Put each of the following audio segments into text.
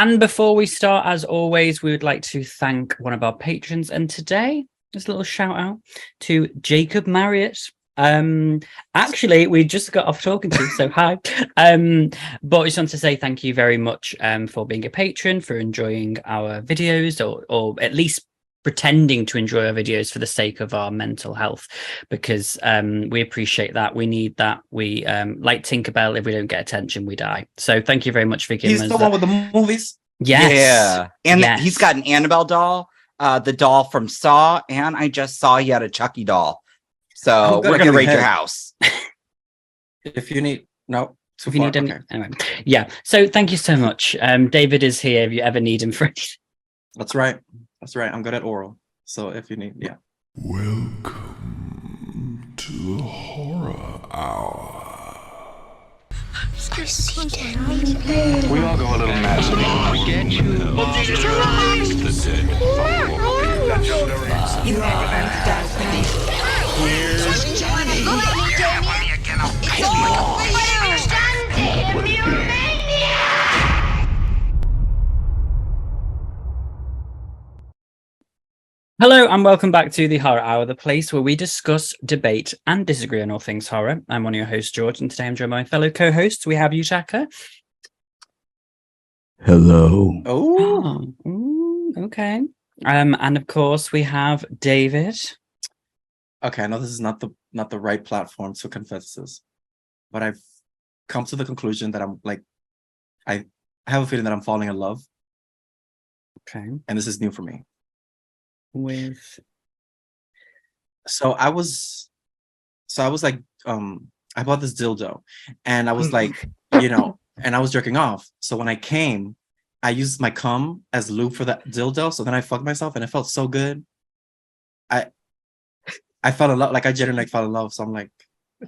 And before we start, as always, we would like to thank one of our patrons. And today, just a little shout out to Jacob Marriott. Actually, we just got off talking to you, so hi. But I just want to say thank you very much for being a patron, for enjoying our videos, or at least pretending to enjoy our videos for the sake of our mental health, because we appreciate that. We need that. We like Tinkerbell, if we don't get attention, we die. So thank you very much for giving us He's the one with the movies? Yes. Yeah. And Yes. he's got an Annabelle doll, the doll from Saw, and I just saw he had a Chucky doll. So we're going to raid your house. If you need... No. If you need any... Anyway. Yeah. So thank you so much. David is here if you ever need him for anything. That's right. That's right. I'm good at oral. So if you need... Yeah. Welcome to the Horror Hour. So sweet. We all go a little mad. Forget you. Here's Johnny. Hello and welcome back to the Horror Hour, the place where we discuss, debate, and disagree on all things horror. I'm one of your hosts, George, and today I'm joined by my fellow co-hosts. We have Yutaka. Hello. Oh. Okay. And of course we have David. Okay, I know this is not the right platform to confess this, but I've come to the conclusion that I'm like, I have a feeling that I'm falling in love. Okay. And this is new for me. So I was like, I bought this dildo and I was like, and I was jerking off. So when I came, I used my cum as lube for that dildo. So then I fucked myself and it felt so good. I fell in love, like I genuinely fell in love. So I'm like,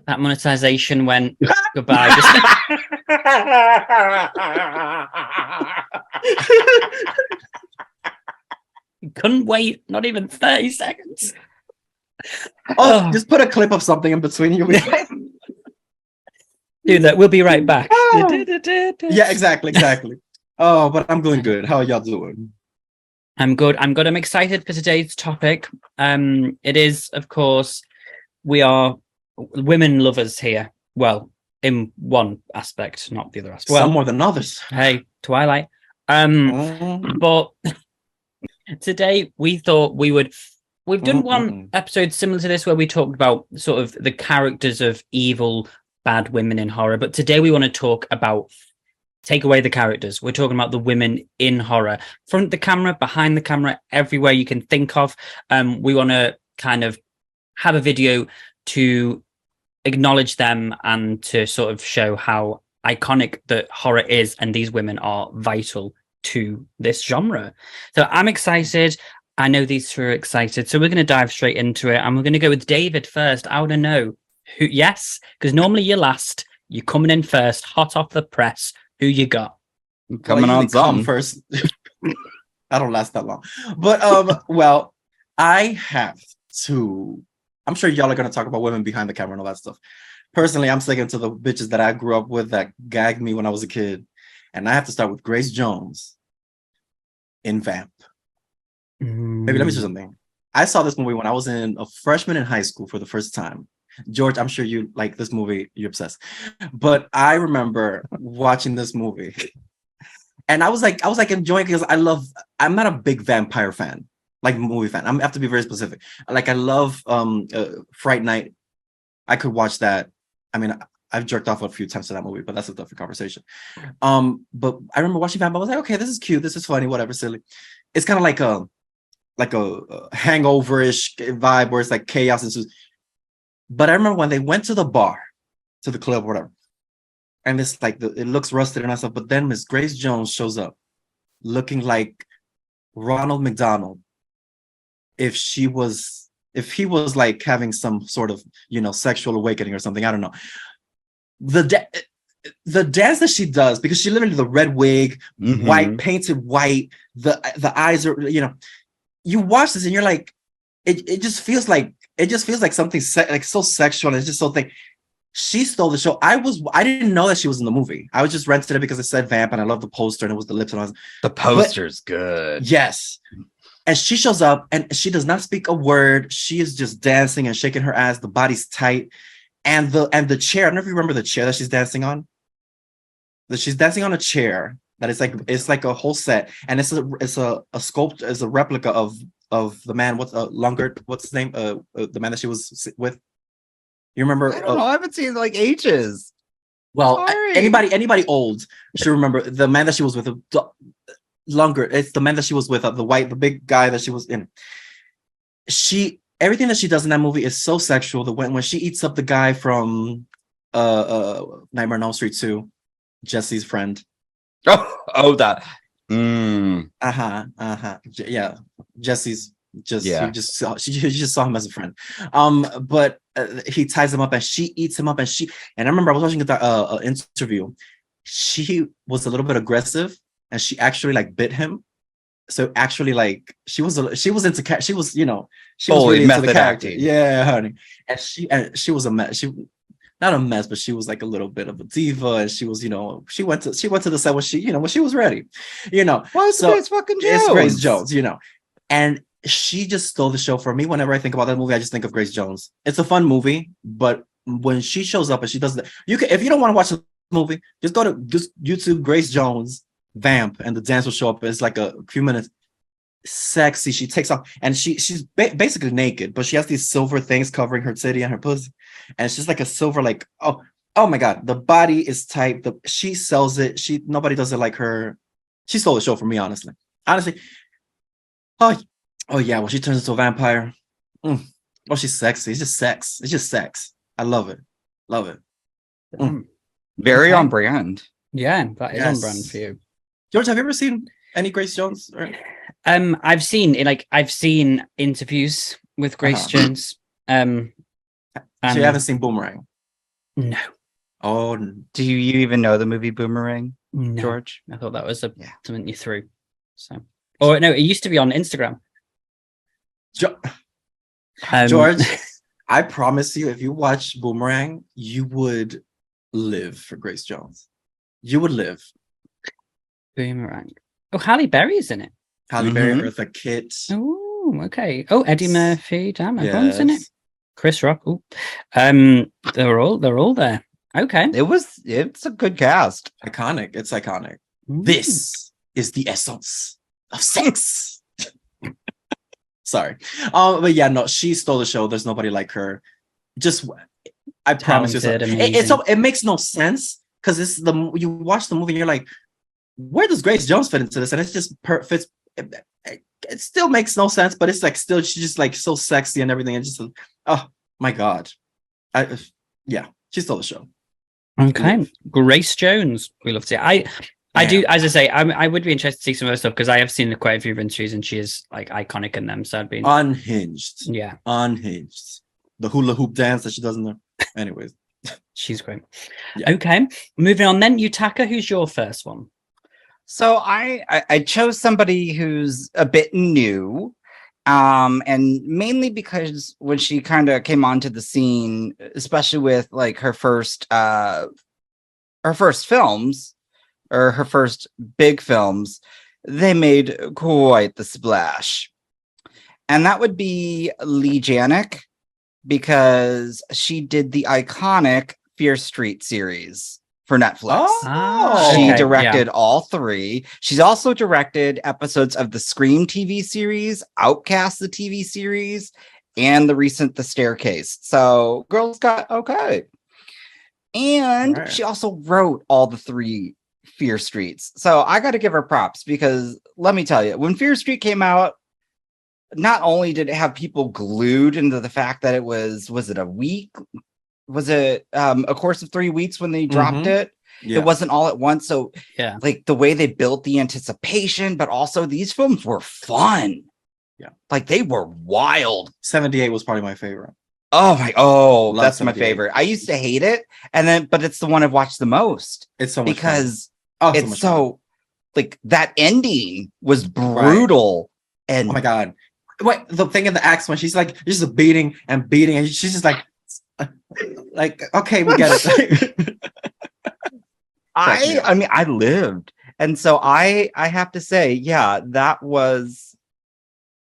that monetization went goodbye. You couldn't wait, not even 30 seconds. Oh, just put a clip of something in between you. Do that. We'll be right back. Yeah, exactly. Oh, but I'm doing good. How are y'all doing? I'm good. I'm excited for today's topic. It is, of course, we are women lovers here. Well, in one aspect, not the other aspect. Well, some more than others. Hey, Twilight. But today we thought we've done one episode similar to this where we talked about sort of the characters of evil, bad women in horror. But today we want to talk about, take away the characters. We're talking about the women in horror. Front the camera, behind the camera, everywhere you can think of. We want to kind of have a video to acknowledge them and to sort of show how iconic that horror is, and these women are vital to this genre. So I'm excited. I know these two are excited. So we're going to dive straight into it, and we're going to go with David first. I want to know who, yes, because normally you're last. You're coming in first, hot off the press. Who you got? Coming on some first. I don't last that long. But well, I have to. I'm sure y'all are gonna talk about women behind the camera and all that stuff. Personally, I'm sticking to the bitches that I grew up with that gagged me when I was a kid. And I have to start with Grace Jones in Vamp. Maybe let me do something. I saw this movie when I was a freshman in high school for the first time. George, I'm sure you like this movie. You're obsessed. But I remember watching this movie. And I was like enjoying it because I'm not a big vampire fan, like movie fan. I have to be very specific. Like I love Fright Night. I could watch that. I mean, I've jerked off a few times to that movie, but that's a different conversation. But I remember watching Vamp. I was like, okay, this is cute. This is funny. Whatever, silly. It's kind of like a hangover-ish vibe where it's like chaos and so. But I remember when they went to the bar, to the club, whatever, and it's like it looks rusted and stuff. But then Miss Grace Jones shows up, looking like Ronald McDonald. If he was like having some sort of sexual awakening or something, I don't know. The dance that she does, because she literally the red wig, white painted white, the eyes are you watch this and you're like, it just feels like something like so sexual, and it's just so thing. She stole the show. I didn't know that she was in the movie. I was just rented it because it said Vamp and I love the poster and it was the lips and all. The poster's good. Yes. And she shows up and she does not speak a word. She is just dancing and shaking her ass. The body's tight. And the chair, I don't know if you remember the chair that she's dancing on. That she's dancing on a chair that is like a whole set. And it's a sculpt, it's a replica of the man, what's his name? The man that she was with. You remember? I don't know. I haven't seen it in like ages. Well, Sorry. anybody old should remember the man that she was with. Longer, it's the man that she was with, the big guy that she was in. Everything that she does in that movie is so sexual. That when she eats up the guy from Nightmare on Elm Street 2, Jesse's friend. Oh, that. Yeah, Jesse's. Yeah. She just saw him as a friend. But he ties him up and she eats him up and I remember I was watching an interview. She was a little bit aggressive and she actually like bit him. So actually like she was really into the character. acting. Yeah, honey. And she was a mess. She not a mess, but she was like a little bit of a diva and she was, she went to the set when she was ready. It's Grace fucking Jones. It's Grace Jones, and she just stole the show for me. Whenever I think about that movie, I just think of Grace Jones. It's a fun movie, but when she shows up and she does that, if you don't want to watch the movie, just go to YouTube Grace Jones Vamp and the dance will show up. It's like a few minutes. Sexy. She takes off and she's basically naked, but she has these silver things covering her titty and her pussy, and it's just like a silver like oh my god, the body is tight. She sells it. Nobody does it like her. She stole the show for me, honestly. Oh yeah, when she turns into a vampire. Oh, she's sexy. It's just sex. I love it. Very on brand. Yeah, that is on brand for you. George, have you ever seen any Grace Jones? I've seen interviews with Grace Jones. So you haven't seen Boomerang? No. Oh, do you even know the movie Boomerang, no. George? I thought that was something you threw. So, or no, it used to be on Instagram. George, I promise you, if you watch Boomerang, you would live for Grace Jones. You would live. Boomerang. Oh, Halle Berry's in it. Halle Berry, Eartha Kitt. Oh, okay. Oh, Eddie Murphy. Damn, everyone's in it. Chris Rock. Oh, they're all there. Okay. It's a good cast. Iconic. It's iconic. This is the essence of sex. Sorry. But yeah, no, she stole the show. There's nobody like her. I promise you. It makes no sense because you watch the movie and you're like, where does Grace Jones fit into this? And it's just fits. It still makes no sense, but it's like still she's just like so sexy and everything. And just oh my god, she stole the show. Okay, Grace Jones. We love to see it. I do, as I say, I would be interested to see some of her stuff because I have seen quite a few of her interviews and she is like iconic in them. So I'd be unhinged. Yeah, unhinged. The hula hoop dance that she does in there. Anyways, she's great. Yeah. Okay, moving on then. Yutaka, who's your first one? So I chose somebody who's a bit new, and mainly because when she kind of came onto the scene, especially with like her first films or her first big films, they made quite the splash, and that would be Janiak, because she did the iconic Fear Street series for Netflix. She directed all three. She's also directed episodes of the Scream TV series, Outcast the TV series, and the recent The Staircase. So girls got okay. And she also wrote all the three Fear Streets. So I got to give her props because let me tell you, when Fear Street came out, not only did it have people glued into the fact that it was it a week? Was it a course of 3 weeks when they dropped it? Yeah. It wasn't all at once. So like the way they built the anticipation, but also these films were fun. Yeah. Like they were wild. 78 was probably my favorite. That's my favorite. I used to hate it. But it's the one I've watched the most. It's so much because it's so like that ending was brutal. Right. And oh my God. Wait, the thing in the axe when she's like just beating and she's just like Like, okay, we get it. I mean, I lived, and so I have to say, that was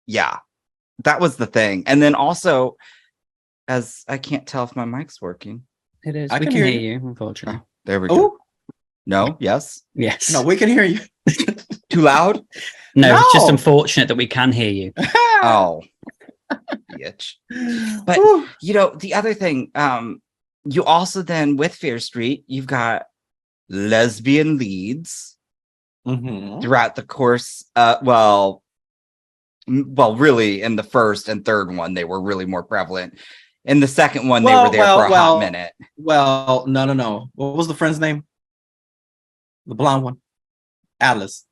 the thing. And then also, as I can't tell if my mic's working. It is. I We can can hear hear you, unfortunately. There we go. Oh, No, yes, Yes. no, we can hear you. too loud. No, it's just No. unfortunate that we can hear you. Oh, bitch. But Ooh. the other thing, you also then with Fear Street, you've got lesbian leads Mhm. throughout the course. Well, really, in the first and third one, they were really more prevalent. In the second one, they were there for a hot minute. Well, no. What was the friend's name? The blonde one, Alice.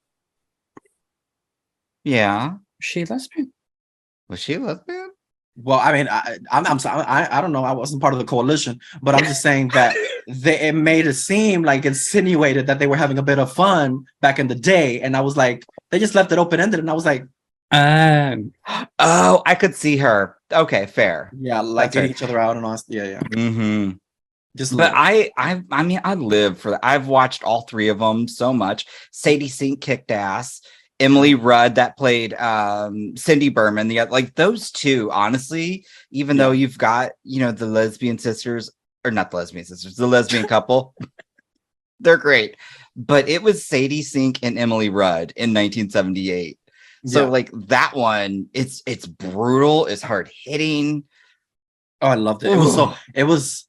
Yeah, Was she lesbian? was she lesbian? Well, I mean, I'm sorry, I don't know. I wasn't part of the coalition, but I'm just saying that it made it seem like insinuated that they were having a bit of fun back in the day, and I was like, they just left it open ended, and I was like, Oh, I could see her. Okay, fair. yeah, like That's right. getting each other out and all. Yeah. Mm-hmm. Just, But I mean, I live for that. I've watched all three of them so much. Sadie Sink kicked ass. Emily Rudd that played Cindy Berman. Like those two, honestly, even though you've got the lesbian sisters, or not the lesbian sisters, the lesbian couple, they're great. But it was Sadie Sink and Emily Rudd in 1978. So like that one, it's brutal, it's hard hitting. Oh, I loved it. It was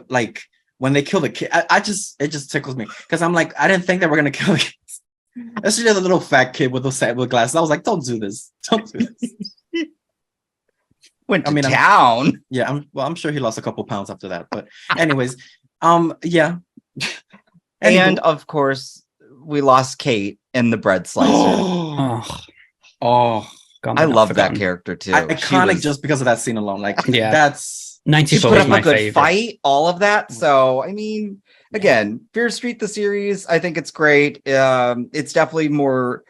like when they kill the kid, it just tickles me because I'm like, I didn't think they were gonna kill the kids. Especially the little fat kid with with glasses. I was like, don't do this. Went to town. I'm sure he lost a couple pounds after that. But anyways, yeah. And of course, we lost Kate in the bread slicer. I love that character too. Iconic just because of that scene alone. Like, that's 94 put was up my a good favorite fight. All of that. So I mean, again, Fear Street the series, I think it's great. It's definitely more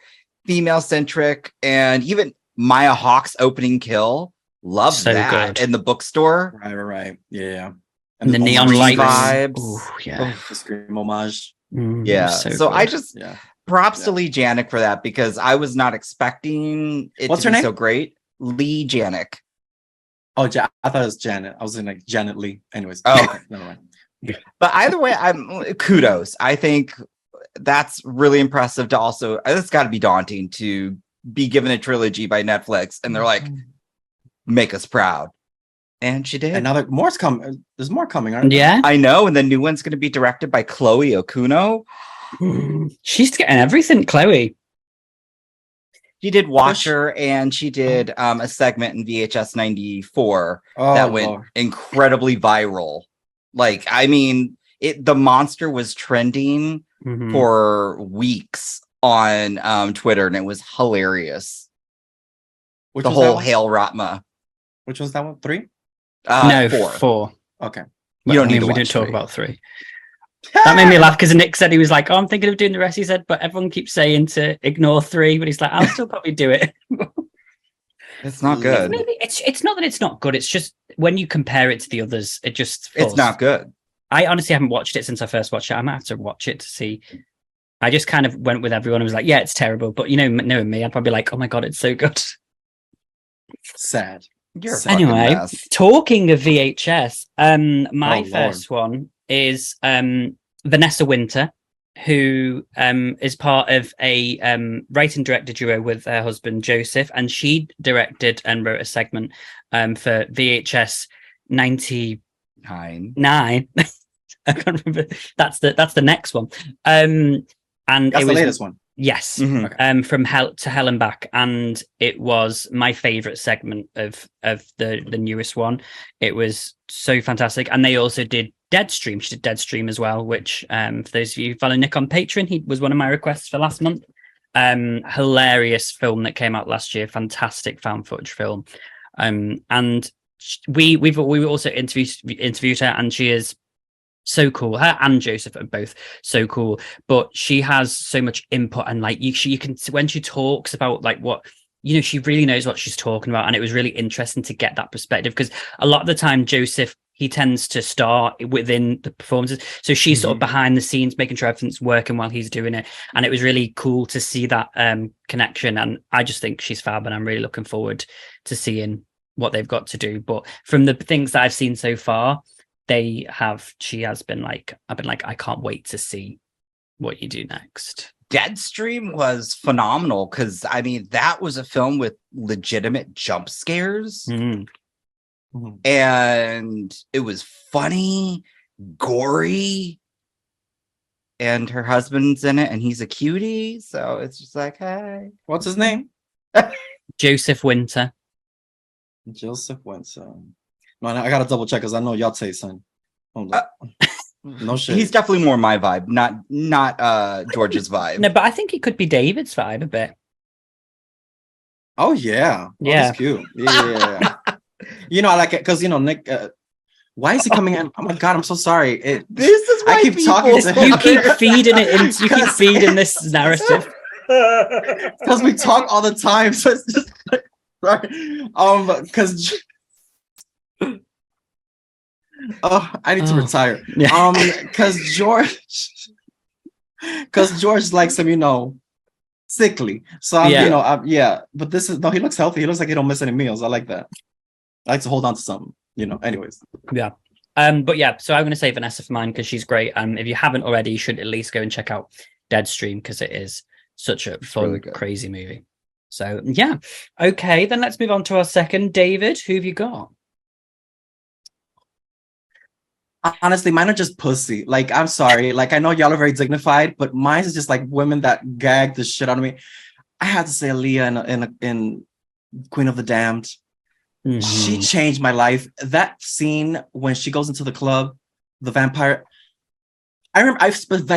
female centric, and even Maya Hawke's opening kill, love that good. In the bookstore. Right. Yeah. And the neon lights vibes. Ooh, yeah. The scream homage. Yeah. So I just props to Lee Janiak for that, because I was not expecting it What's to her be name? so great. Lee Janiak. Oh, I thought it was Janet. I was in like Janet Lee. Anyways. Oh, never mind. But either way, I'm kudos. I think that's really impressive to also, it's got to be daunting to be given a trilogy by Netflix and they're like, make us proud. And she did. And now there's more coming, aren't there? Yeah. I know. And the new one's going to be directed by Chloe Okuno. She's getting everything, Chloe. She did Watcher and she did a segment in VHS 94 that went incredibly viral. Like, I mean, the monster was trending for weeks on Twitter, and it was hilarious. The whole Hail Ratma. Which was that one? 3? No, 4. 4. Okay. You don't need to we watch didn't talk 3. about 3. That made me laugh because Nick said he was like, "Oh, I'm thinking of doing the rest." He said, but everyone keeps saying to ignore 3, but he's like, "I'll still probably do it." It's not good. It's not that it's not good. It's just when you compare it to the others, it just falls. It's not good. I honestly haven't watched it since I first watched it. I might have to watch it to see. I just kind of went with everyone and was like, "Yeah, it's terrible," but knowing me, I'd probably be like, "Oh my god, it's so good." Sad. Anyway, talking of VHS, my Lord. first one is Vanessa Winter, who is part of a writing director duo with her husband Joseph, and she directed and wrote a segment for VHS 99. I can't remember. That's the next one. And that's the latest one. Yes, from Hell to Hell and Back, and it was my favorite segment of the newest one. It was so fantastic, and they also did Deadstream. She did Deadstream as well, which for those of you who follow Nick on Patreon, he was one of my requests for last month. Hilarious film that came out last year, fantastic found footage film, and we also interviewed her, and she is so cool. Her and Joseph are both so cool, but she has so much input, and like you can, when she talks about like what she really knows what she's talking about, and it was really interesting to get that perspective, because a lot of the time Joseph, he tends to star within the performances. So she's sort of behind the scenes, making sure everything's working while he's doing it. And it was really cool to see that connection. And I just think she's fab, and I'm really looking forward to seeing what they've got to do. But from the things that I've seen so far, she has been like, I've been like, I can't wait to see what you do next. Deadstream was phenomenal because I mean that was a film with legitimate jump scares. And it was funny, gory, and her husband's in it, and he's a cutie. So it's just like, hey, What's his name? Joseph Winter. Joseph Winter. No, I gotta double check because I know y'all say son. Hold on. No shit. he's definitely more my vibe, not George's vibe. No, but I think it could be David's vibe a bit. Oh yeah, Yeah. He's cute. Yeah. You know, I like it because Nick. Why is he coming in? Oh my god, I'm so sorry. This is why I keep talking to him. You keep feeding it into, you keep feeding this narrative. Because we talk all the time, so it's just sorry. Because I need to retire. Yeah. Because George likes him, sickly. So but this is he looks healthy. He looks like he don't miss any meals. I like that. I like to hold on to something, anyways. Yeah. But yeah, so I'm going to say Vanessa for mine because she's great. If you haven't already, you should at least go and check out Deadstream because it is such a fun, really crazy movie. So yeah. Okay, then let's move on to our second. David, who have you got? Honestly, mine are just pussy. Like, I'm sorry. Like, I know y'all are very dignified, but mine is just like women that gag the shit out of me. I had to say Aaliyah in Queen of the Damned. She changed my life. That scene when she goes into the club, the vampire. I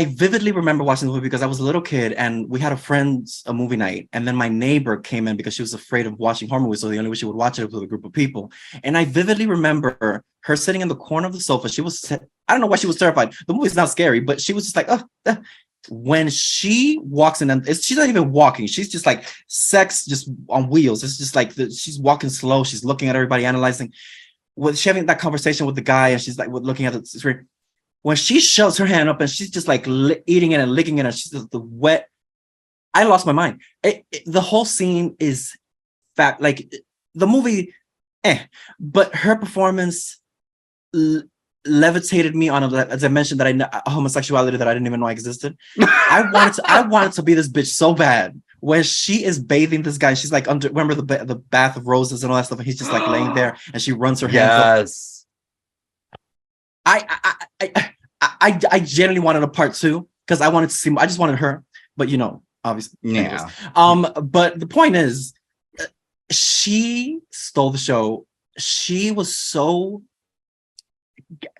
vividly remember watching the movie because I was a little kid and we had a movie night, and then my neighbor came in because she was afraid of watching horror movies, so the only way she would watch it was with a group of people. And I vividly remember her sitting in the corner of the sofa. I don't know why she was terrified. The movie's not scary, but she was just like, when she walks in, and she's not even walking. She's just like sex just on wheels. It's just like she's walking slow. She's looking at everybody, analyzing. She's having that conversation with the guy, and she's like looking at the screen. When she shoves her hand up and she's just like eating it and licking it, and she's just the wet. I lost my mind. The whole scene is fat. Like the movie, but her performance levitated me on as I mentioned that a homosexuality that I didn't even know existed. I wanted to be this bitch so bad. When she is bathing this guy, she's like remember the bath of roses and all that stuff, and he's just like laying there, and she runs her hands up. I genuinely wanted a part 2 because I wanted to see. I just wanted her, but obviously, yeah. But the point is, she stole the show. She was so.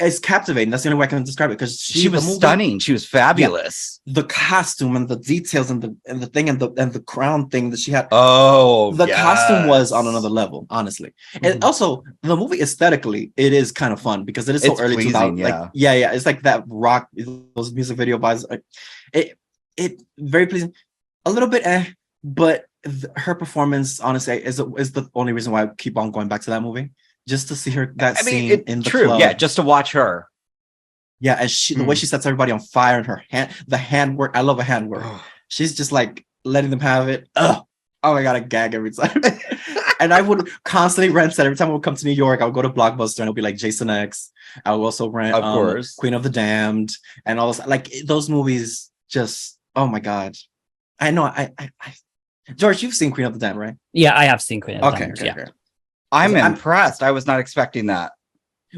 It's captivating. That's the only way I can describe it because she was stunning. She was fabulous. Yeah. The costume and the details and the thing and the crown thing that she had. Oh, the costume was on another level, honestly. And also the movie aesthetically, it is kind of fun because it is so early pleasing, 2000. yeah. Like, yeah, it's like that rock, those music video vibes. It very pleasing. A little bit, but her performance, honestly, is the only reason why I keep on going back to that movie. Just to see her scene in the club. Yeah, just to watch her. Yeah, and the way she sets everybody on fire and her handwork. I love a handwork. She's just like letting them have it. Oh my god, I gag every time. And I would constantly rent that every time I would come to New York. I would go to Blockbuster and it'll be like Jason X. I would also rent, of course, Queen of the Damned and all this. Like those movies, just oh my god. I know. I George, you've seen Queen of the Damned, right? Yeah, I have seen Queen of the Damned. Okay. I'm impressed. I was not expecting that.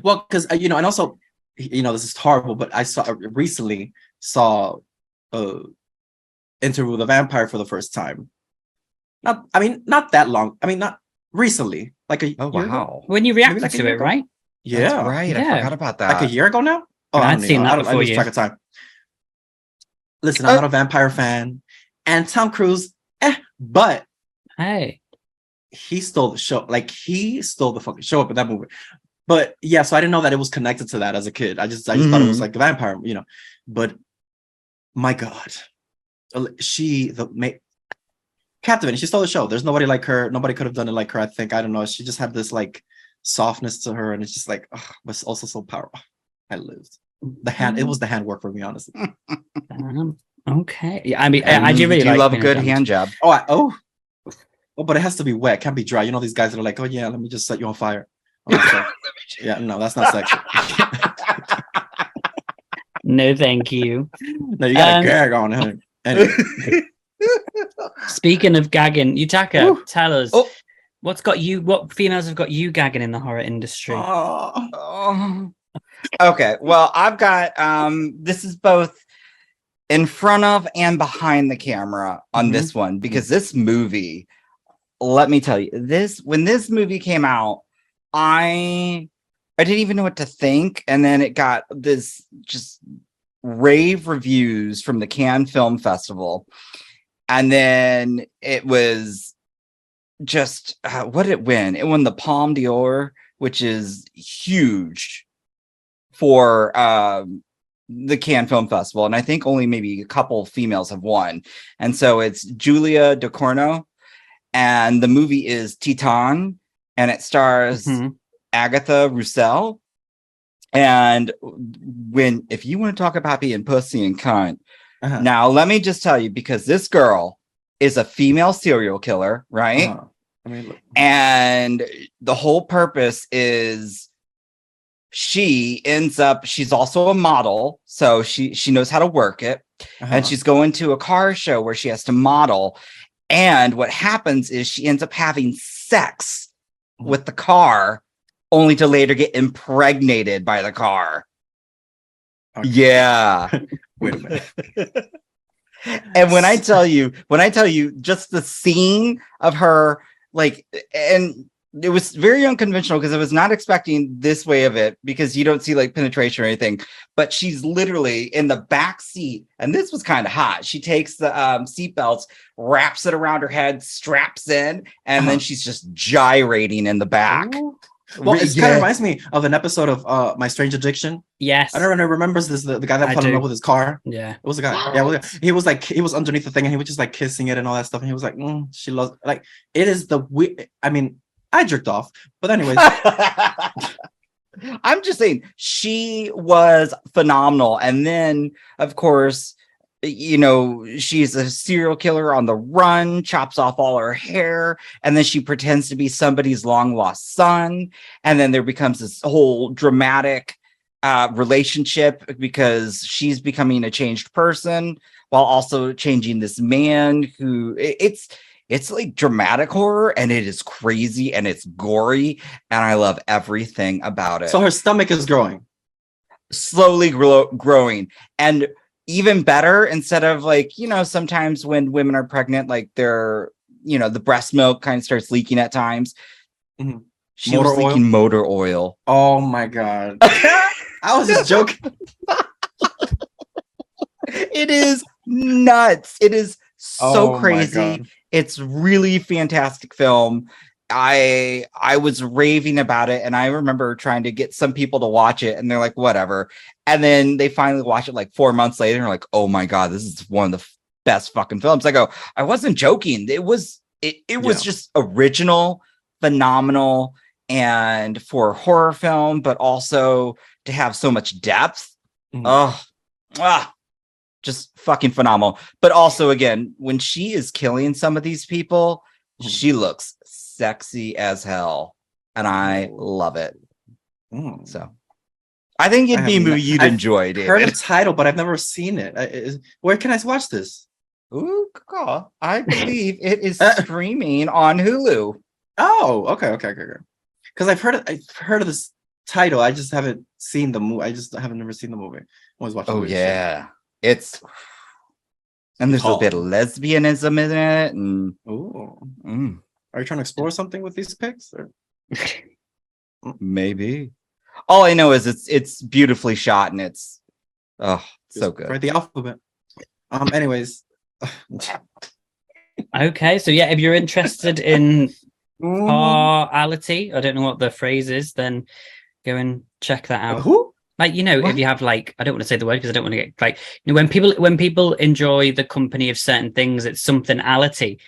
Well, because and also, this is horrible, but I recently saw Interview with a Vampire for the first time. Not that long. Not recently. Like a year ago. When you reacted to it, right? Yeah, that's right. Yeah. I forgot about that. Like a year ago now. Oh, I hadn't seen that before. I lose track of time. Listen, I'm not a vampire fan, and Tom Cruise, but hey. He stole the show. Like he stole the fucking show up in that movie. But yeah, so I didn't know that it was connected to that as a kid. I just thought it was like a vampire, But my God, captivating. She stole the show. There's nobody like her. Nobody could have done it like her. I think. I don't know. She just had this like softness to her, and it's just like, ugh, but it's also so powerful. I lived. It was the handwork for me, honestly. Okay. Yeah, I mean, I do really love a good damage. hand job. Oh, but it has to be wet. It can't be dry. You know, these guys that are like, oh yeah, let me just set you on fire. Yeah, no, that's not sexual. No, thank you. No, you got a gag on her. Anyway. Speaking of gagging, Yutaka, Ooh. tell us Oh. what females have got you gagging in the horror industry? Oh. Okay, well, I've got this is both in front of and behind the camera on this one, because this movie, let me tell you, when this movie came out, I didn't even know what to think, and then it got this just rave reviews from the Cannes Film Festival, and then it was just what did it win? It won the Palme d'Or, which is huge for the Cannes Film Festival, and I think only maybe a couple females have won. And so it's Julia Ducournau, and the movie is Titane, and it stars Agatha Roussel. And if you want to talk about being pussy and cunt, now let me just tell you, because this girl is a female serial killer, right? I mean, look. And the whole purpose is she's also a model, so she knows how to work it. And she's going to a car show where she has to model. And what happens is she ends up having sex with the car, only to later get impregnated by the car. Okay. Yeah. Wait a minute. And when I tell you just the scene of her, like, and it was very unconventional because I was not expecting this way of it, because you don't see like penetration or anything, but she's literally in the back seat, and this was kind of hot. She takes the seat belts, wraps it around her head, straps in, and then she's just gyrating in the back. Ooh. Well, it kind of reminds me of an episode of My Strange Addiction. Yes. I don't know, remembers this, the guy that fell in love with his car. Yeah. It was a guy. Yeah, he was underneath the thing, and he was just like kissing it and all that stuff, and he was like, she loves, like, it is the I mean, I jerked off, but anyways. I'm just saying, she was phenomenal. And then, of course, you know, she's a serial killer on the run, chops off all her hair, and then she pretends to be somebody's long lost son. And then there becomes this whole dramatic relationship, because she's becoming a changed person while also changing this man who it's like dramatic horror, and it is crazy and it's gory, and I love everything about it. So her stomach is growing. Slowly growing. And even better, instead of like, you know, sometimes when women are pregnant, like they're, you know, the breast milk kind of starts leaking at times. She was leaking motor oil. Oh my God. I was just joking. It is nuts. It is so crazy. It's really fantastic film. I was raving about it, and I remember trying to get some people to watch it, and they're like, whatever. And then they finally watch it like 4 months later, and they're like, oh my God, this is one of the best fucking films. I go, I wasn't joking. It was just original, phenomenal, and for a horror film, but also to have so much depth. Just fucking phenomenal. But also, again, when she is killing some of these people, she looks sexy as hell, and I love it. So I think it'd be a movie you'd enjoy, David. I've heard the title, but I've never seen it. Where can I watch this? Ooh, I believe it is streaming on Hulu. Oh, okay. Because I've heard of this title. I just haven't seen the movie. I just haven't never seen the movie. Always watching. Oh yeah, and there's a bit of lesbianism in it. And are you trying to explore something with these pics? Or? Maybe. All I know is it's beautifully shot, and it's so good. Write the alphabet. Anyways. Okay, so yeah, if you're interested in carnality, I don't know what the phrase is, then go and check that out. Who? Like, you know, if you have like, I don't want to say the word because I don't want to get like, you know, when people enjoy the company of certain things, it's something-ality.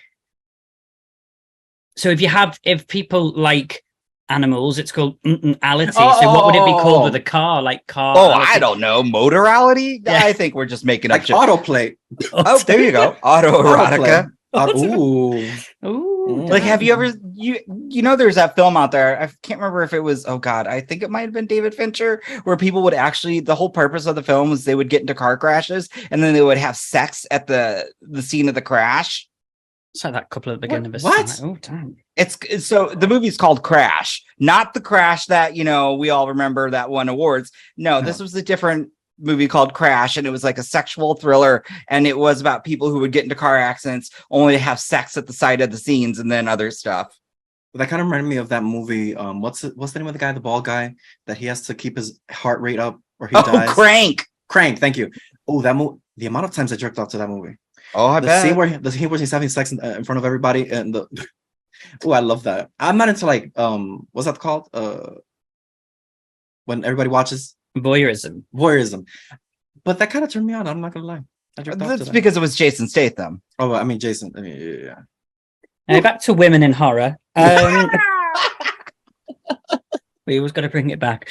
So if people like animals. It's called ality. So what would it be called with a car? Like car. Oh, ality? I don't know. Motorality? Yeah. I think we're just making up Like shit. autoplay. Oh, there you go. Autoerotica. Ooh. Ooh, Like, have you ever you know there's that film out there? I can't remember if it was, oh god, I think it might have been David Fincher, where people would actually, the whole purpose of the film was they would get into car crashes and then they would have sex at the scene of the crash. It's like that couple at the beginning of a What? song. Oh, damn. It's so the movie's called Crash, not the Crash that we all remember that won awards. No, this was a different movie called Crash, and it was like a sexual thriller, and it was about people who would get into car accidents only to have sex at the side of the scenes and then other stuff. That kind of reminded me of that movie. What's the name of the guy, the bald guy, that he has to keep his heart rate up or he dies? Crank. Crank, thank you. Oh, that movie. The amount of times I jerked off to that movie. Oh, I The bet. scene where he's having sex in front of everybody, and the oh, I love that. I'm not into like what's that called? When everybody watches voyeurism, but that kind of turned me on. I'm not gonna lie. I jerked off to That's that. because it was Jason Statham. Oh, I mean Jason. I mean, yeah. Now, back to women in horror. We always got to bring it back.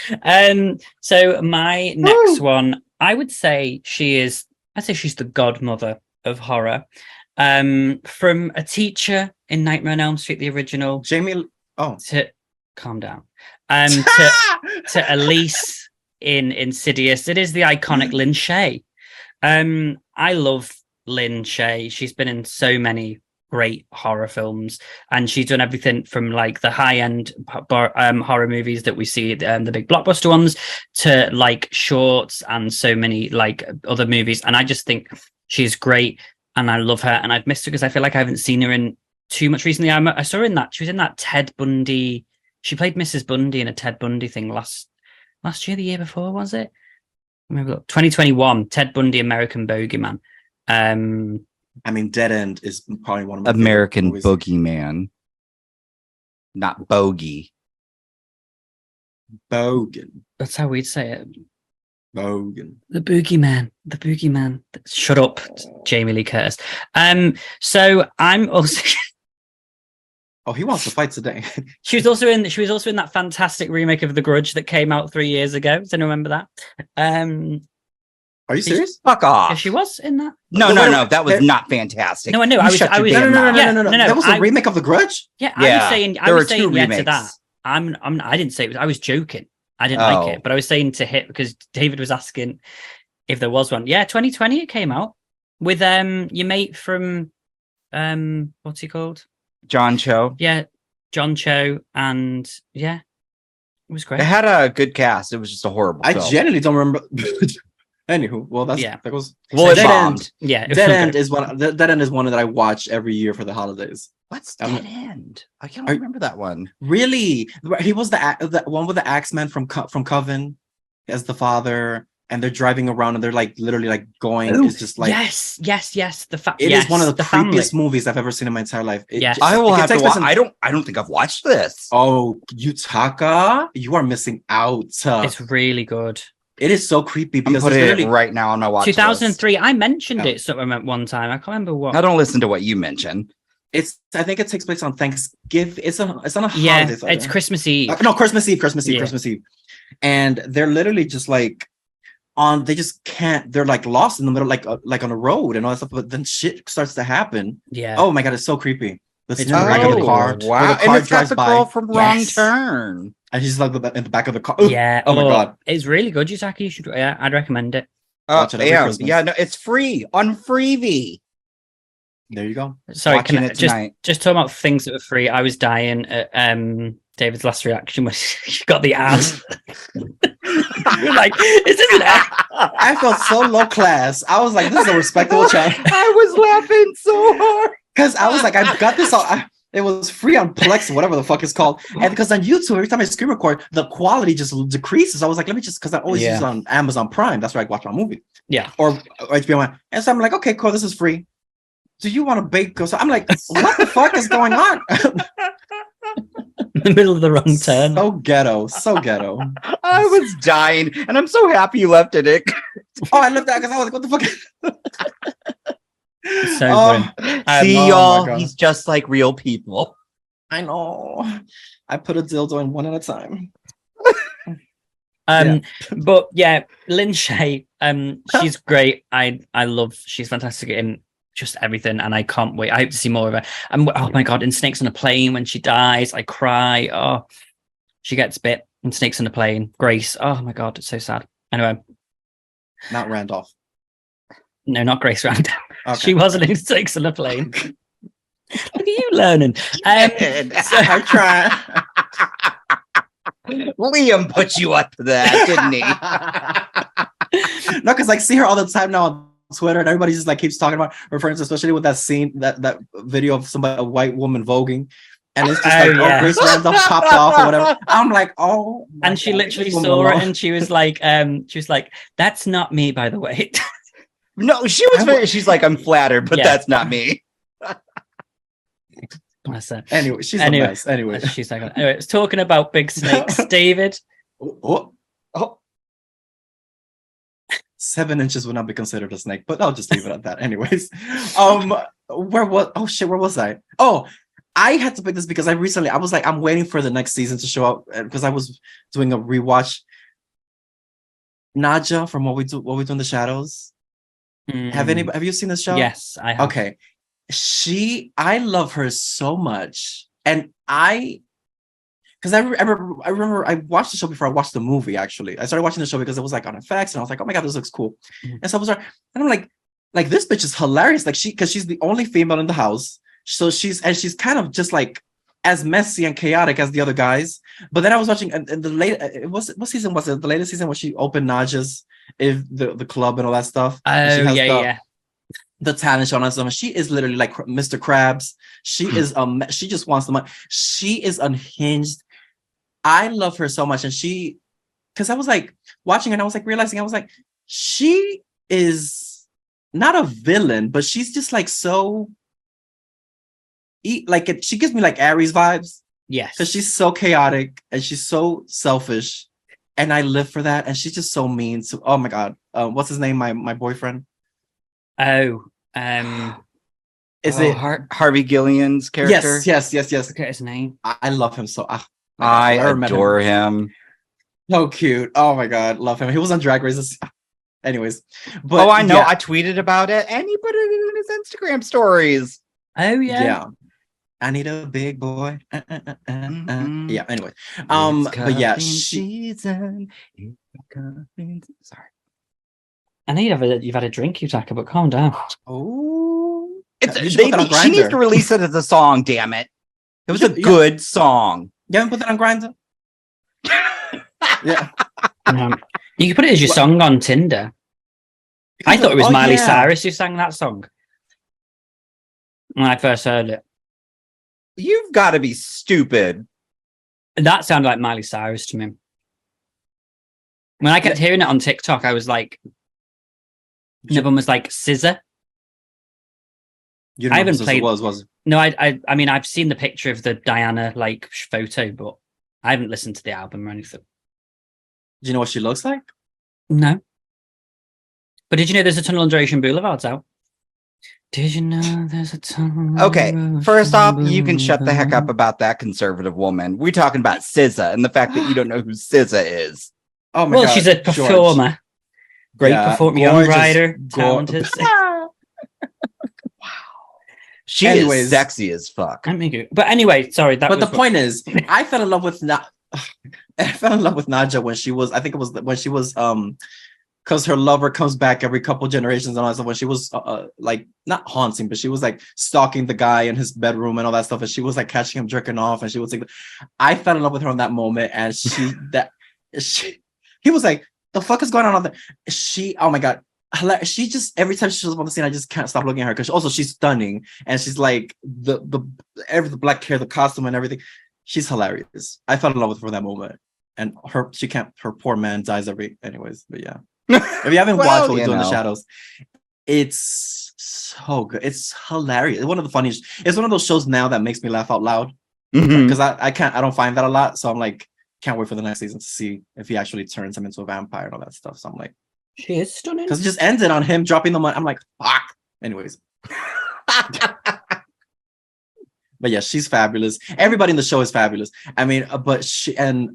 So my next one, I would say she's the godmother of horror. From a teacher in Nightmare on Elm Street, the original, Jamie. Oh, to calm down. To Elise in Insidious. It is the iconic Lin Shaye. I love Lin Shaye. She's been in so many great horror films, and she's done everything from like the high-end horror movies that we see, the big blockbuster ones, to like shorts and so many like other movies. And I just think she's great, and I love her, and I've missed her because I feel like I haven't seen her in too much recently. I saw her in that. She was in that Ted Bundy. She played Mrs. Bundy in a Ted Bundy thing last year, the year before, was it? Remember, 2021, Ted Bundy, American Bogeyman. I mean, Dead End is probably one of my American favorite movies. Boogeyman, not bogey. Bogan. That's how we'd say it. Bogan. The Boogeyman. Shut up, Jamie Lee Curtis. So I'm also. Oh, he wants to fight today. She was also in that fantastic remake of The Grudge that came out 3 years ago. Does anyone remember that? Are you serious? Fuck off. Yeah, she was in that. No, that was not fantastic. No, I know. You I was. shut your No, damn mouth. no. That was a remake of The Grudge? Yeah, Yeah, I there was were saying two yeah to remakes. that. I didn't say it was. I was joking. I didn't like it, but I was saying to hit because David was asking if there was one. Yeah, 2020 it came out with your mate from what's he called? John Cho. Yeah, John Cho, and yeah, it was great. It had a good cast. It was just a horrible I film. genuinely don't remember. Anywho, well, that goes. Well, it Dead bombed. End. Yeah, Dead End is one. Dead End is one that I watch every year for the holidays. What's Dead End? I can't remember that one. Really? He was the one with the Axeman from Coven as the father, and they're driving around and they're like literally like going. It's just like yes. It is one of the creepiest movies I've ever seen in my entire life. I will have to watch. I don't think I've watched this. Oh, Yutaka, you are missing out. It's really good. It is so creepy I'm because putting literally it right now on my watch 2003. I mentioned Yeah. it somewhere at one time. I can't remember what. I don't listen to what you mention. I think it takes place on Thanksgiving. It's on a Yeah, holiday. it's Christmas Eve. No, Christmas Eve. Yeah. Christmas Eve. And they're literally just like they just can't. They're like lost in the middle, like on a road and all that stuff. But then shit starts to happen. Yeah. Oh my god, it's so creepy. The scene It's in the back of the really car. Wow. Where the car And it's got drives the by. girl from Yes. Wrong Turn. And she's like in the back of the car. Yeah. Oh my god. It's really good, Yutaka. You should. Yeah, I'd recommend it. Watch it every Christmas. Yeah, no, it's free on Freevee. There you go. Sorry, Watching can I it tonight. just talking about things that were free? I was dying at David's last reaction when she got the ad. You're like, is this an ad? I felt so low class. I was like, this is a respectable channel. I was laughing so hard. Because I was like, I've got this all. It was free on Plex, whatever the fuck it's called. And because on YouTube, every time I screen record, the quality just decreases. I was like, let me just, because I always use it on Amazon Prime. That's where I watch my movie. Yeah. Or HBO Max. And so I'm like, okay, cool. This is free. Do you want to bake? So I'm like, what the fuck is going on? In the middle of the wrong turn. So ghetto. So ghetto. I was dying, and I'm so happy you left it, Nick. Oh, I left that because I was like, what the fuck? So See, oh my y'all, God. he's just like real people. I know. I put a dildo in one at a time. But yeah, Lin Shaye, she's great. I love. She's fantastic in just everything, and I can't wait. I hope to see more of her. And oh my god, in Snakes on a Plane when she dies, I cry. Oh, she gets bit in Snakes on a Plane. Grace. Oh my god, it's so sad. Anyway, Not Randolph. no, not Grace Randall. Okay. She wasn't in Snakes on a Plane. Look at you learning. So, I try. Liam put you up to that, didn't he? No, because I see her all the time now on Twitter, and everybody just like keeps talking about her friends, especially with that scene, that video of somebody, a white woman voguing, and it's just Grace Randolph popped off or whatever. I'm like, oh, and she literally saw it, and she was like, "That's not me, by the way." No, she was. She's like, I'm flattered, but that's not me. Bless her. Anyway, she's a mess. Anyway, she's like, anyway, it's talking about big snakes, David. Oh. 7 inches would not be considered a snake, but I'll just leave it at that. Anyways, where was I? Oh, I had to pick this because I was like, I'm waiting for the next season to show up because I was doing a rewatch. Nadja from What We Do in the Shadows. Have you seen this show? Yes, I have. Okay. I love her so much. And because I remember I watched the show before I watched the movie, actually. I started watching the show because it was like on FX, and I was like, oh my God, this looks cool. And so and I'm like this bitch is hilarious. Like because she's the only female in the house. So she's kind of just like as messy and chaotic as the other guys. But then I was watching and what season was it? The latest season where she opened Nadja's the club and all that stuff. Oh, yeah. The talent show and stuff. She is literally like Mr. Krabs. She is she just wants the money. She is unhinged. I love her so much. And because I was like watching her and I was like realizing, I was like, she is not a villain, but she's just like so she gives me like Aries vibes. Yes. Because she's so chaotic and she's so selfish. And I live for that. And she's just so mean. So, oh my God. What's his name? My boyfriend. Oh, is it Harvey Gillian's character? Yes. Forget his name. I love him so. I adore him. So cute. Oh my God, love him. He was on Drag Race. Anyways, but I know. Yeah. I tweeted about it, and he put it in his Instagram stories. Oh yeah. I need a big boy. Yeah. Anyway, but yeah, Sorry. I know you've had a drink, Yutaka, but calm down. Oh, she needs to release it as a song. Damn it! It was a good song. You haven't put that on Grindr? Yeah. You can put it as your song on Tinder. I thought it was Miley Cyrus who sang that song when I first heard it. You've got to be stupid. That sounded like Miley Cyrus to me. When I kept hearing it on TikTok, I was like, everyone was like, Scissor. You don't know I haven't played. Was it? No, I mean, I've seen the picture of the Diana like photo, but I haven't listened to the album or anything. Do you know what she looks like? No. But did you know there's a Tunnel Under Ocean Boulevard's out? Did you know there's a tunnel? Okay, first off, you can shut the heck up about that conservative woman. We're talking about SZA and the fact that you don't know who SZA is. Oh my God, she's a performer. George. Great performer, young writer, talented. She is sexy as fuck. But anyway, sorry. But the point is, I fell in love with Nadja when she was. I think it was when she was because her lover comes back every couple generations and all that stuff. When she was like not haunting, but she was like stalking the guy in his bedroom and all that stuff. And she was like catching him jerking off, and she was like, I fell in love with her in that moment. And he was like, the fuck is going on there? Oh my God. She just every time she shows up on the scene, I just can't stop looking at her because also she's stunning and she's like the black hair, the costume, and everything. She's hilarious. I fell in love with her for that moment, and her poor man dies anyways. But yeah, if you haven't watched What We Do in the Shadows, it's so good. It's hilarious. It's one of the funniest. It's one of those shows now that makes me laugh out loud because I don't find that a lot. So I'm like, can't wait for the next season to see if he actually turns him into a vampire and all that stuff. So I'm like. She is stunning. Because it just ended on him dropping the money. I'm like, fuck. Anyways. But But yeah, she's fabulous. Everybody in the show is fabulous. I mean, but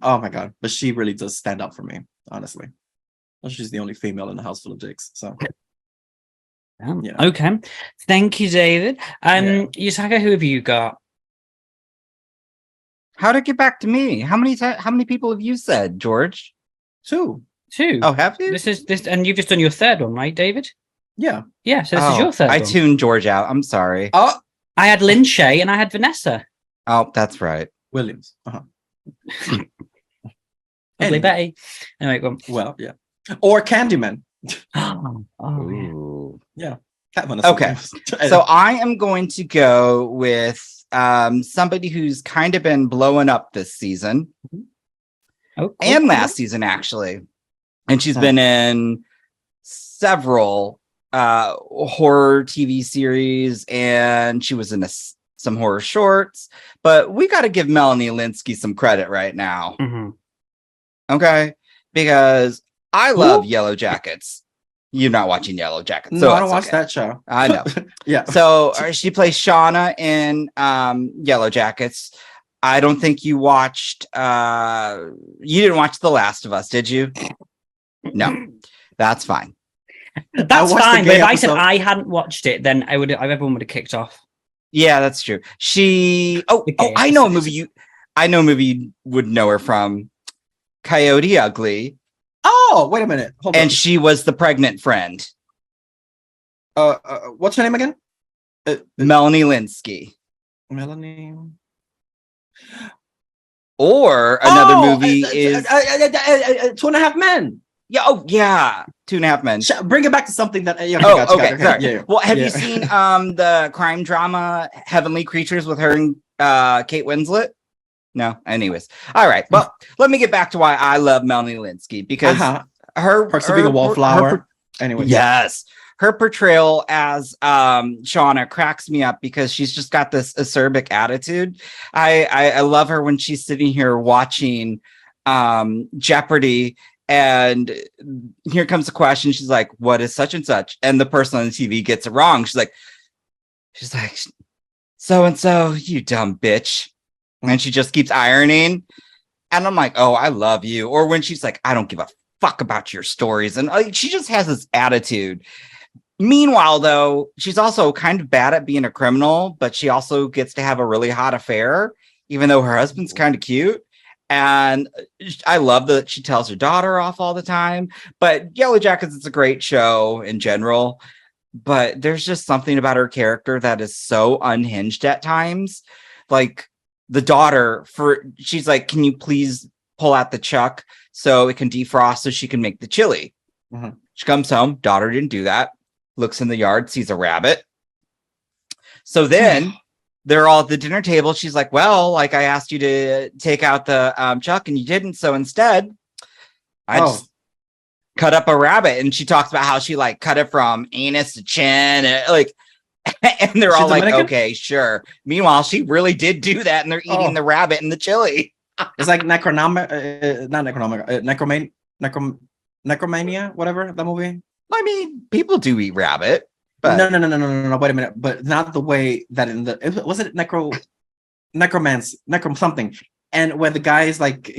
oh my god, but she really does stand out for me, honestly. She's the only female in the house full of dicks. So yeah. Okay. Thank you, David. Yutaka, who have you got? How'd it get back to me? How many people have you said, George? Two. Oh, have you? This is and you've just done your third one, right, David? Yeah. Yeah, so this is your third I one. tuned George out. I'm sorry. Oh, I had Lin Shaye and I had Vanessa. Oh, that's right. Williams. Ugly Anyway. Betty. Anyway, go on. Well, yeah. Or Candyman. Oh, yeah. Ooh. Yeah. Vanessa Okay. Williams. So I am going to go with somebody who's kind of been blowing up this season and last season, actually. And she's been in several horror TV series, and she was in some horror shorts. But we got to give Melanie Lynskey some credit right now. Mm-hmm. Okay? Because I love Yellowjackets. You're not watching Yellowjackets. No, So I don't it's watch okay. that show. I know. Yeah. So she plays Shauna in Yellowjackets. I don't think you watched you didn't watch The Last of Us, did you? No. That's fine. That's watched the fine. But gay if I said episode. I hadn't watched it, then everyone would have kicked off. Yeah, that's true. She Okay, I know a movie you would know her from. Coyote Ugly. Oh, wait a minute. Hold And on. she was the pregnant friend. What's her name again? Melanie Lynskey. Melanie. Or another movie is 2.5 Men. yeah, oh yeah, 2.5 Men. Bring it back to something that. Yeah, Oh, got okay. it. Sorry. Yeah. Well, have Yeah. you seen the crime drama Heavenly Creatures with her and Kate Winslet? No. Anyways, all right. Well, let me get back to why I love Melanie Lynskey because her Perks of being a wallflower. Anyway. Yes, her portrayal as Shauna cracks me up because she's just got this acerbic attitude. I love her when she's sitting here watching Jeopardy. And here comes the question. She's like, what is such and such? And the person on the TV gets it wrong. She's like, so-and-so, you dumb bitch. And she just keeps ironing. And I'm like, oh, I love you. Or when she's like, I don't give a fuck about your stories. And she just has this attitude. Meanwhile, though, she's also kind of bad at being a criminal, but she also gets to have a really hot affair, even though her husband's kind of cute. And I love that she tells her daughter off all the time. But Yellowjackets is a great show in general. But there's just something about her character that is so unhinged at times. Like the daughter, she's like, can you please pull out the chuck so it can defrost so she can make the chili? Mm-hmm. She comes home, daughter didn't do that. Looks in the yard, sees a rabbit. So then they're all at the dinner table. She's like, well, like I asked you to take out the chuck and you didn't. So instead, I just cut up a rabbit. And she talks about how she like cut it from anus to chin. And they're all like, okay, sure. Meanwhile, she really did do that. And they're eating the rabbit and the chili. It's like Necromania, whatever, that movie. I mean, people do eat rabbit. But No. Wait a minute, but not the way that was it necromancy, something. And when the guy is like,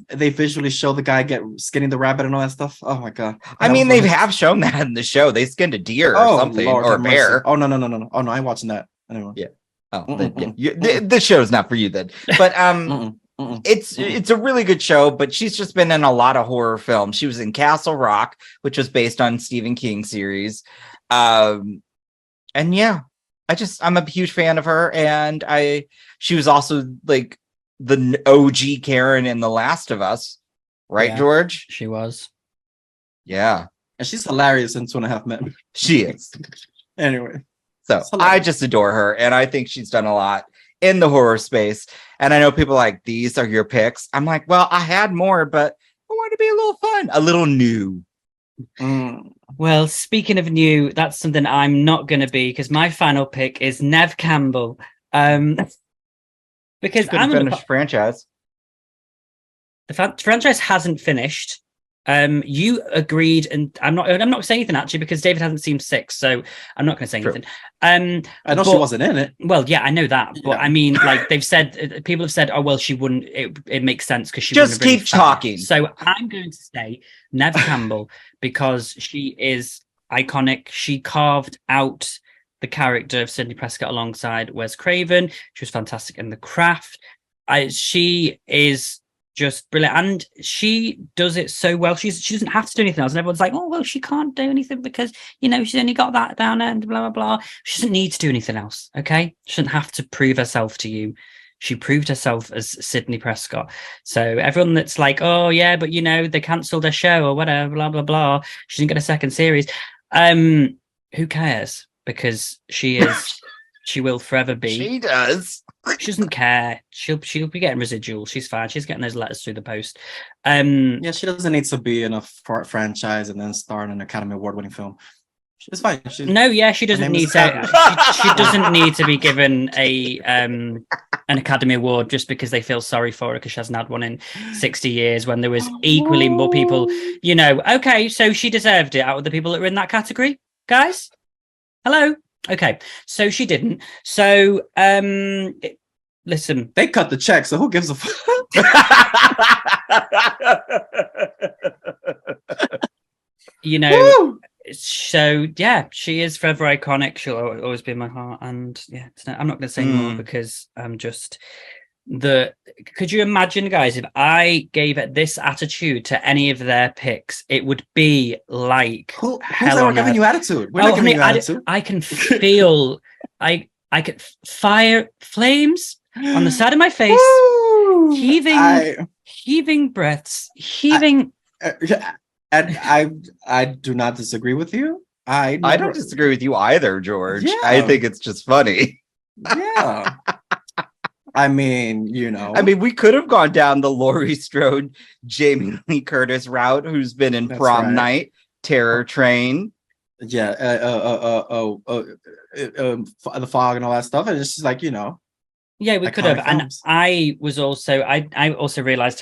they visually show the guy skinning the rabbit and all that stuff. Oh my god! I mean, they have shown that in the show. They skinned a deer or something, Lord, or a bear. Oh no! Oh no! I'm watching that anyway. Yeah. Oh, the show's not for you then. But it's a really good show. But she's just been in a lot of horror films. She was in Castle Rock, which was based on Stephen King series. And yeah, I'm a huge fan of her. And she was also like the OG Karen in The Last of Us, right, George? She was. Yeah. And she's hilarious in 2.5 Men. She is. Anyway. So I just adore her. And I think she's done a lot in the horror space. And I know people are like, these are your picks. I'm like, well, I had more, but I want to be a little fun, a little new. Well, speaking of new, that's something I'm not going to be because my final pick is Neve Campbell. Because I'm finished franchise. The franchise hasn't finished. You agreed, and I'm not saying anything actually because David hasn't seen 6, so I'm not going to say True. anything. I know she wasn't in it. Well, yeah, I know that, but Yeah. I mean, like they've said, people have said, oh well, she wouldn't. It makes sense because she Just wouldn't have really keep fat. talking. So I'm going to say Neve Campbell because she is iconic. She carved out the character of Sidney Prescott alongside Wes Craven. She was fantastic in The Craft. She is just brilliant, and she does it so well. She doesn't have to do anything else, and everyone's like, oh well, she can't do anything because she's only got that down and blah blah blah. She doesn't need to do anything else. Okay, she doesn't have to prove herself to you. She proved herself as Sidney Prescott. So everyone that's like, oh yeah, but they cancelled her show or whatever, blah blah blah, she didn't get a second series. Who cares? Because she will forever be. She does. She doesn't care. She'll be getting residuals. She's fine. She's getting those letters through the post. Yeah, she doesn't need to be in a franchise and then star in an Academy Award-winning film. It's fine. She doesn't need to. She doesn't need to be given an Academy Award just because they feel sorry for her because she hasn't had one in 60 years when there was equally more people. Okay, so she deserved it out of the people that were in that category, guys. Hello. Okay, so she didn't. So, listen. They cut the check, so who gives a fuck? So yeah, she is forever iconic. She'll always be in my heart. And yeah, I'm not going to say more because I'm just could you imagine, guys, if I gave it this attitude to any of their picks, it would be like who's ever giving you attitude? We're not giving you attitude. I can feel I could fire flames on the side of my face, heaving breaths, heaving. And I do not disagree with you. I don't disagree with you either, George. Yeah. I think it's just funny. Yeah. I mean, we could have gone down the Laurie Strode, Jamie Lee Curtis route, who's been in Prom Night, Terror Train. Yeah. The Fog and all that stuff. And it's just like, Yeah, we could have. And I also realized,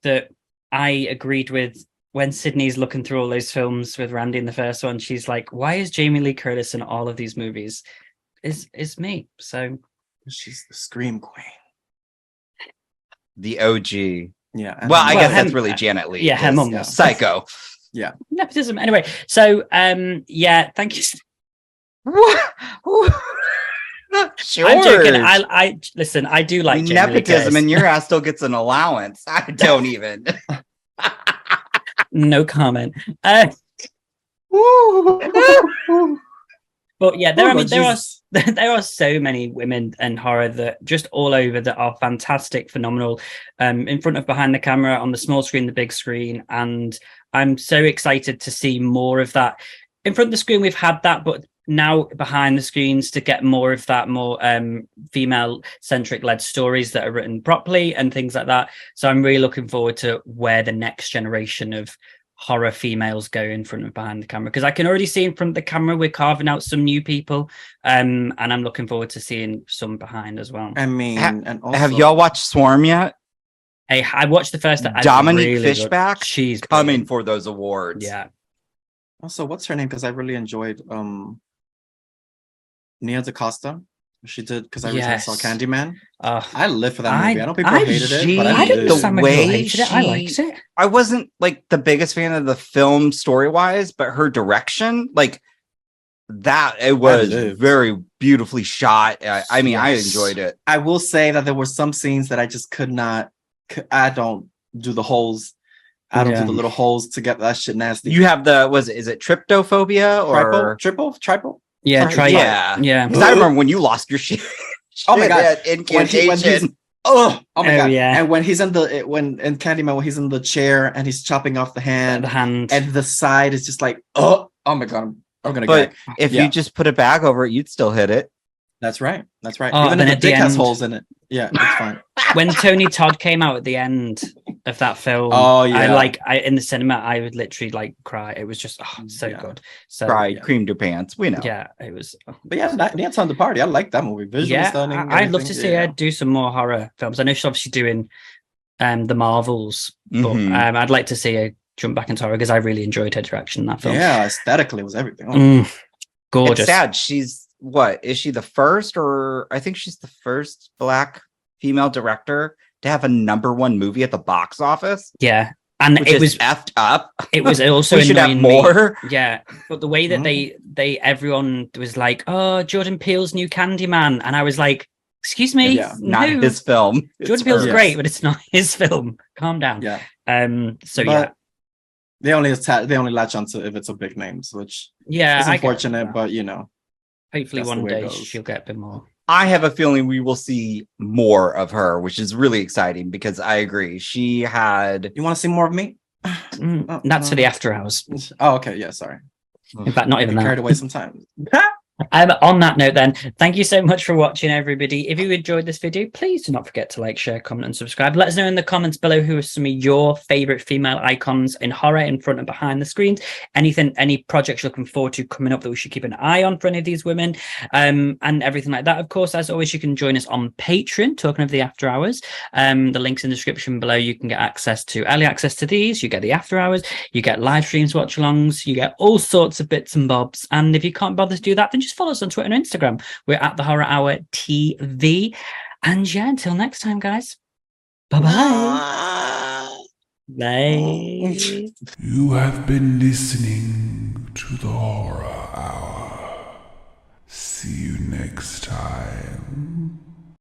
that I agreed with when Sydney's looking through all those films with Randy in the first one, she's like, why is Jamie Lee Curtis in all of these movies? Is me. So she's the Scream Queen. The OG. Yeah. Well, I guess that's really Janet Leigh. Yeah, her mum. Psycho. Yeah. Nepotism. Anyway, so thank you. Sure. I'm joking. I listen, I do like nepotism and your ass still gets an allowance. I don't even. No comment. But yeah, there are so many women in horror that just all over that are fantastic, phenomenal, in front of, behind the camera, on the small screen, the big screen, and I'm so excited to see more of that. In front of the screen, we've had that, but now behind the screens to get more of that, more female-centric led stories that are written properly and things like that. So I'm really looking forward to where the next generation of horror females go in front and behind the camera, because I can already see in front of the camera we're carving out some new people, and I'm looking forward to seeing some behind as well. I mean, and also, have y'all watched Swarm yet? Hey, I watched the first. Dominique really Fishback. She's coming brilliant for those awards. Yeah. Also, what's her name? Because I really enjoyed Nia DaCosta. She did, because I recently saw Candyman. I live for that movie. I know people hated it, but I did. The way I liked it. I wasn't like the biggest fan of the film story wise, but her direction, like that, it was very beautifully shot. I mean, I enjoyed it. I will say that there were some scenes that I just could not. I don't do the holes. I don't do the little holes to get that shit nasty. You have the is it tryptophobia or triple? Yeah, yeah. Because I remember when you lost your shit. Oh my god! Incantation. Oh my god! Yeah. And when he's in Candyman, when he's in the chair and he's chopping off the hand, and the side is just like, oh my god, I'm gonna. But if you just put a bag over it, you'd still hit it. That's right. Oh, even if the dick has holes in it, yeah, it's fine. When Tony Todd came out at the end of that film, I in the cinema, I would literally cry. It was just so good. So creamed your pants. We know. Yeah, it was. But yeah, Dance on the Party. I like that movie. Visually stunning. I'd love to see her do some more horror films. I know she's obviously doing the Marvels, but I'd like to see her jump back into horror because I really enjoyed her direction in that film. Yeah, aesthetically it was everything. Oh. Gorgeous. It's sad. She's what? Is she the first, or I think she's the first Black female director to have a #1 movie at the box office? Yeah. And which it is was effed up. It was also we should have annoying more. Me. Yeah, but the way that everyone was like, "Oh, Jordan Peele's new Candyman," and I was like, "Excuse me, not his film. Jordan Peele's great, but it's not his film. Calm down." Yeah. So but they only latch onto if it's a big name, which is unfortunate, but you know, hopefully one day she'll get a bit more. I have a feeling we will see more of her, which is really exciting because I agree. She had. You want to see more of me? That's for the after hours. Oh, okay. Yeah, sorry. In fact, not even that. Carried away sometimes. On that note, then, thank you so much for watching, everybody. If you enjoyed this video, please do not forget to like, share, comment, and subscribe. Let us know in the comments below who are some of your favorite female icons in horror, in front and behind the screens. Any projects you're looking forward to coming up that we should keep an eye on for any of these women, and everything like that. Of course, as always, you can join us on Patreon, talking of the after hours. The link's in the description below. You can get early access to these. You get the after hours. You get live streams, watch alongs. You get all sorts of bits and bobs. And if you can't bother to do that, then just follow us on Twitter and Instagram. We're at the Horror Hour TV. And yeah, until next time, guys. Bye-bye. Bye. You have been listening to the Horror Hour.